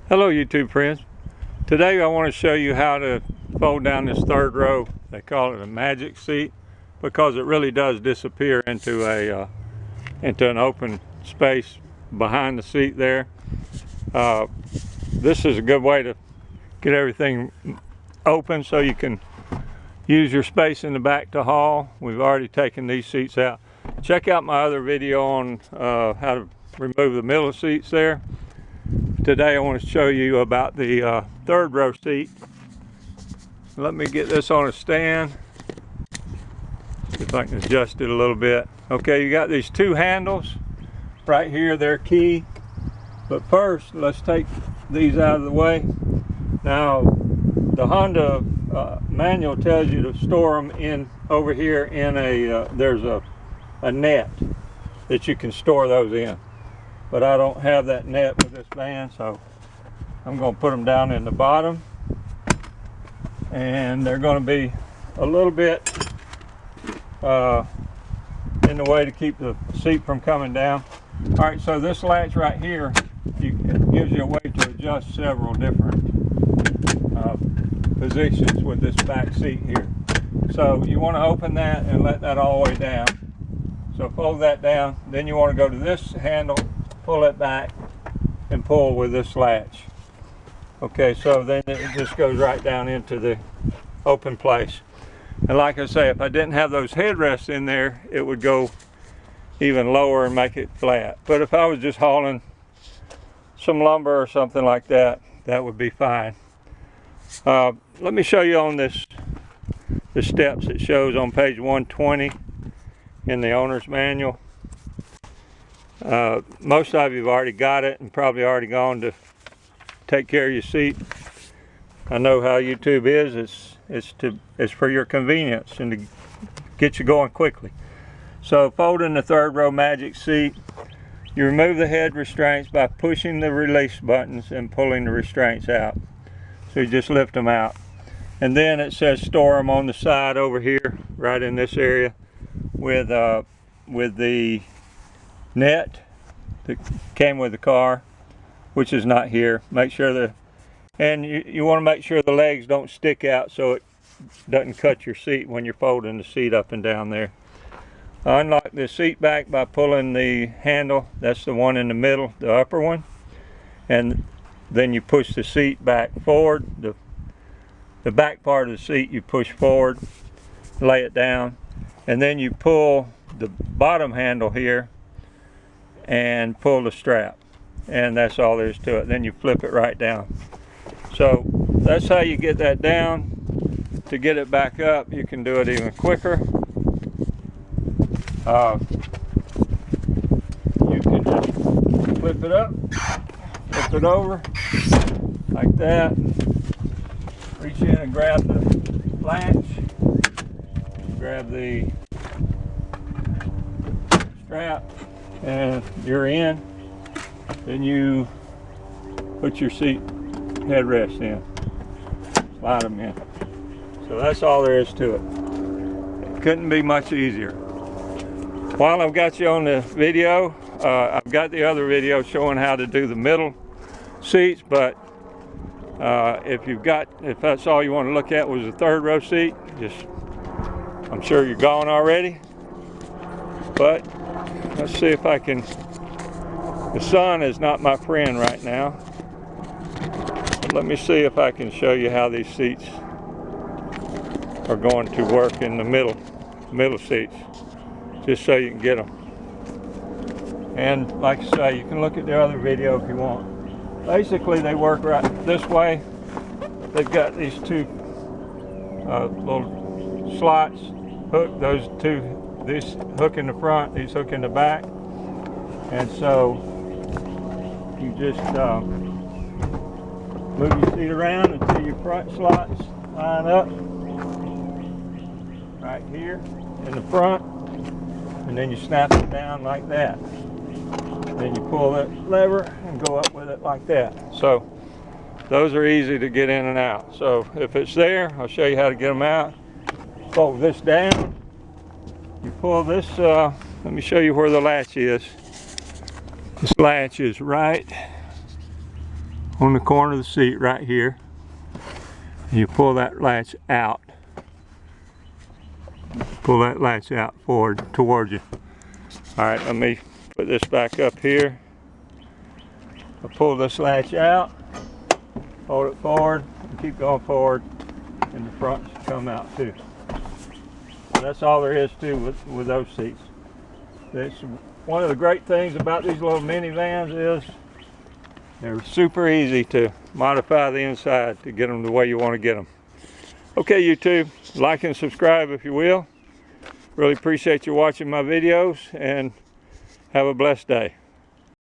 Hello YouTube friends. Today I want to show you how to fold down this third row. They call it a magic seat because it really does disappear into an open space behind the seat there. This is a good way to get everything open so you can use your space in the back to haul. We've already taken these seats out. Check out my other video on how to remove the middle seats there. Today I want to show you about the third row seat. Let me get this on a stand. See if I can adjust it a little bit. Okay, you got these two handles right here, they're key. But first, let's take these out of the way. Now, the Honda manual tells you to store them in over here in there's a net that you can store those in. But I don't have that net with this van, so I'm going to put them down in the bottom, and they're going to be a little bit in the way to keep the seat from coming down. All right, so this latch right here it gives you a way to adjust several different positions with this back seat here. So you want to open that and let that all the way down. So fold that down, then you want to go to this handle, pull it back, and pull with this latch. Okay, so then it just goes right down into the open place. And like I say, if I didn't have those headrests in there, it would go even lower and make it flat. But if I was just hauling some lumber or something like that, that would be fine. Let me show you on the steps it shows on page 120 in the owner's manual. Most of you have already got it and probably already gone to take care of your seat. I know how YouTube is. It's for your convenience and to get you going quickly. So folding the third row magic seat, you remove the head restraints by pushing the release buttons and pulling the restraints out. So you just lift them out. And then it says store them on the side over here, right in this area, with the net that came with the car, which is not here. Make sure you want to make sure the legs don't stick out so it doesn't cut your seat when you're folding the seat up and down there. Unlock the seat back by pulling the handle. That's the one in the middle, the upper one, and then you push the seat back forward. The back part of the seat you push forward, lay it down, and then you pull the bottom handle here and pull the strap, and that's all there is to it. Then you flip it right down. So that's how you get that down. To get it back up, you can do it even quicker. You can just flip it up, flip it over like that, reach in and grab the latch, grab the strap, and you're in. Then you put your seat headrest in, slide them in. So that's all there is to it. It couldn't be much easier. While I've got you on the video, I've got the other video showing how to do the middle seats, but if that's all you want to look at was the third row seat, I'm sure you're gone already. But let's see if I can. The sun is not my friend right now. But let me see if I can show you how these seats are going to work in the middle seats, just so you can get them. And like I say, you can look at the other video if you want. Basically, they work right this way. They've got these two little slots, hook, these hook in the front, these hook in the back. And so you just move your seat around until your front slots line up right here in the front, and then you snap it down like that. Then you pull that lever and go up with it like that. So those are easy to get in and out. So if it's there, I'll show you how to get them out. Fold this down. You pull this, let me show you where the latch is. This latch is right on the corner of the seat right here. You pull that latch out. Pull that latch out forward towards you. All right, let me put this back up here. I'll pull this latch out, hold it forward, and keep going forward, and the front should come out too. So that's all there is to with those seats. That's one of the great things about these little minivans is they're super easy to modify the inside to get them the way you want to get them. Okay, YouTube, like and subscribe if you will. Really appreciate you watching my videos, and have a blessed day.